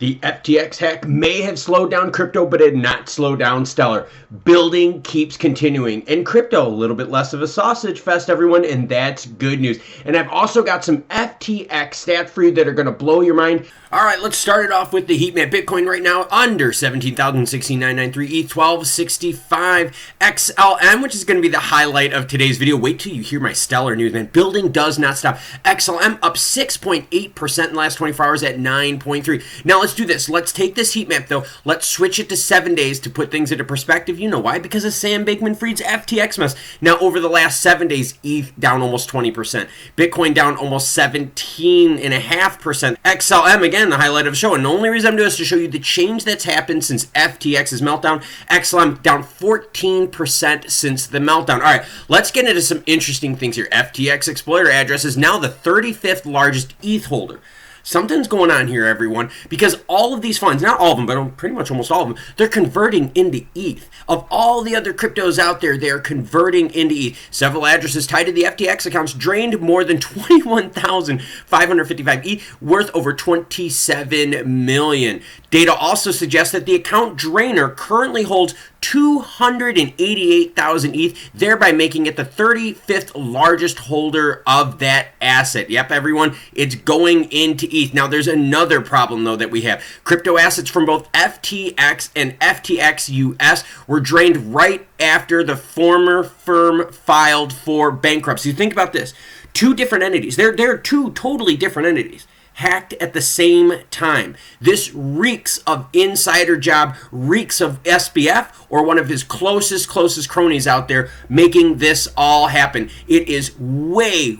The FTX hack may have slowed down crypto, but it did not slow down Stellar. Building keeps continuing. And crypto, a little bit less of a sausage fest, everyone, and that's good news. And I've also got some FTX stats for you that are going to blow your mind. All right, let's start it off with the heat map. Bitcoin right now under 17,000, 16,993, ETH 1265, XLM, which is going to be the highlight of today's video. Wait till you hear my Stellar news, man. Building does not stop. XLM up 6.8% in the last 24 hours at 9.3. Now let's do this. Let's take this heat map though. Let's switch it to 7 days to put things into perspective. You know why? Because of Sam Bankman-Fried's FTX mess. Now over the last 7 days, ETH down almost 20%. Bitcoin down almost 17.5%. XLM, again, the highlight of the show. And the only reason I'm doing this is to show you the change that's happened since FTX's meltdown. XLM down 14% since the meltdown. All right, let's get into some interesting things here. FTX Explorer address is now the 35th largest ETH holder. Something's going on here, everyone, because all of these funds, not all of them, but pretty much almost all of them, they're converting into ETH. Of all the other cryptos out there, they're converting into ETH. Several addresses tied to the FTX accounts drained more than 21,555 ETH, worth over 27 million. Data also suggests that the account drainer currently holds 288,000 ETH, thereby making it the 35th largest holder of that asset. Yep, everyone, it's going into ETH. Now, there's another problem, though, that we have. Crypto assets from both FTX and FTX US were drained right after the former firm filed for bankruptcy. Think about this. Two different entities. They're two totally different entities. Hacked at the same time. This reeks of insider job, reeks of SBF or one of his closest cronies out there making this all happen. It is way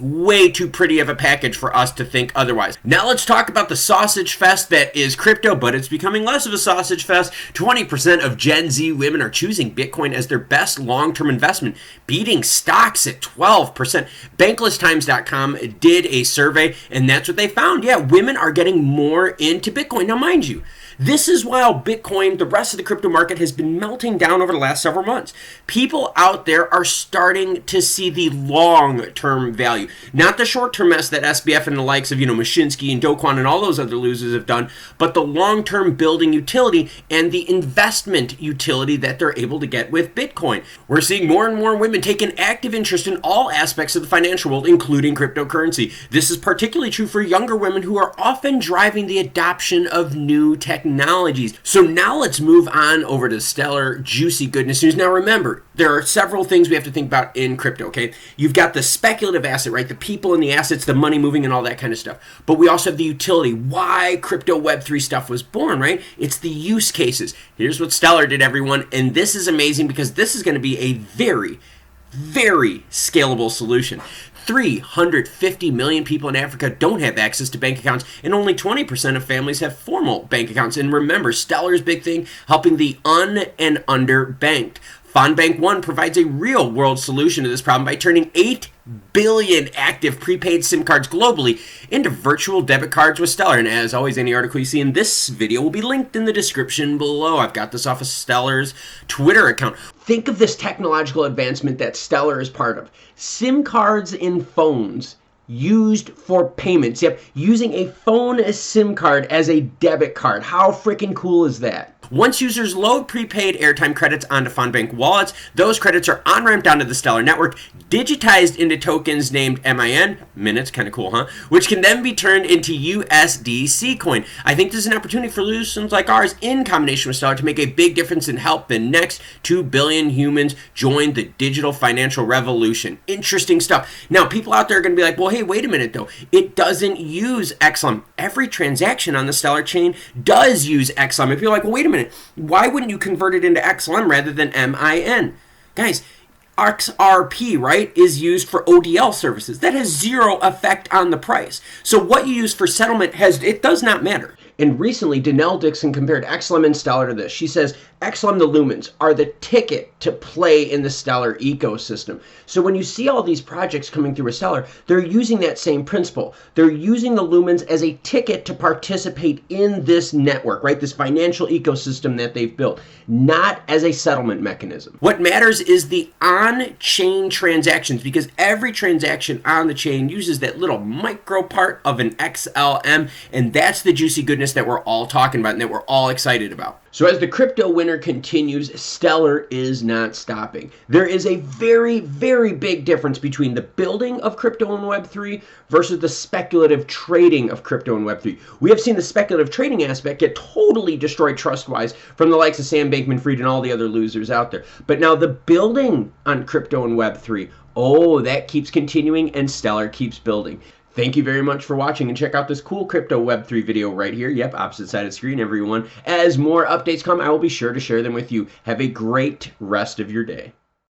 too pretty of a package for us to think otherwise. Now let's talk about the sausage fest that is crypto, but it's becoming less of a sausage fest. 20% of Gen Z women are choosing Bitcoin as their best long-term investment, beating stocks at 12%. BanklessTimes.com did a survey, and that's what they found. Yeah, women are getting more into Bitcoin. Now, mind you, this is while Bitcoin, the rest of the crypto market, has been melting down over the last several months. People out there are starting to see the long-term value, not the short-term mess that SBF and the likes of, Mashinsky and Do Kwon and all those other losers have done, but the long-term building utility and the investment utility that they're able to get with Bitcoin. We're seeing more and more women take an active interest in all aspects of the financial world, including cryptocurrency. This is particularly true for younger women who are often driving the adoption of new technologies. So now let's move on over to Stellar juicy goodness news. Now remember, there are several things we have to think about in crypto, okay? You've got the speculative asset, right? The people and the assets, the money moving and all that kind of stuff. But we also have the utility, why crypto Web3 stuff was born, right? It's the use cases. Here's what Stellar did, everyone. And this is amazing because this is going to be a very scalable solution. 350 million people in Africa don't have access to bank accounts, and only 20% of families have formal bank accounts. And remember, Stellar's big thing, helping the and underbanked. FondBank One provides a real-world solution to this problem by turning 8 billion active prepaid SIM cards globally into virtual debit cards with Stellar. And as always, any article you see in this video will be linked in the description below. I've got this off of Stellar's Twitter account. Think of this technological advancement that Stellar is part of. SIM cards in phones used for payments. Yep, using a phone as SIM card as a debit card. How freaking cool is that? Once users load prepaid airtime credits onto FondBank wallets, those credits are on-ramped onto the Stellar network, digitized into tokens named MIN, minutes, kind of cool, huh? Which can then be turned into USDC coin. I think this is an opportunity for solutions like ours in combination with Stellar to make a big difference and help the next 2 billion humans join the digital financial revolution. Interesting stuff. Now, people out there are going to be like, well, hey, wait a minute, though. It doesn't use XLM. Every transaction on the Stellar chain does use XLM. If you're like, well, wait a minute, why wouldn't you convert it into XLM rather than MIN? Guys, XRP, right, is used for ODL services. That has zero effect on the price. So what you use for settlement it does not matter. And recently, Danelle Dixon compared XLM and Stellar to this. She says, XLM, the Lumens, are the ticket to play in the Stellar ecosystem. So when you see all these projects coming through with Stellar, they're using that same principle. They're using the Lumens as a ticket to participate in this network, right? This financial ecosystem that they've built, not as a settlement mechanism. What matters is the on-chain transactions, because every transaction on the chain uses that little micro part of an XLM, and that's the juicy goodness craziness that we're all talking about and that we're all excited about. So as the crypto winter continues, Stellar is not stopping. There is a very, very big difference between the building of crypto and Web3 versus the speculative trading of crypto and Web3. We have seen the speculative trading aspect get totally destroyed trust-wise from the likes of Sam Bankman-Fried and all the other losers out there. But now the building on crypto and Web3, oh, that keeps continuing and Stellar keeps building. Thank you very much for watching, and check out this cool crypto Web3 video right here. Yep, opposite side of the screen, everyone. As more updates come, I will be sure to share them with you. Have a great rest of your day.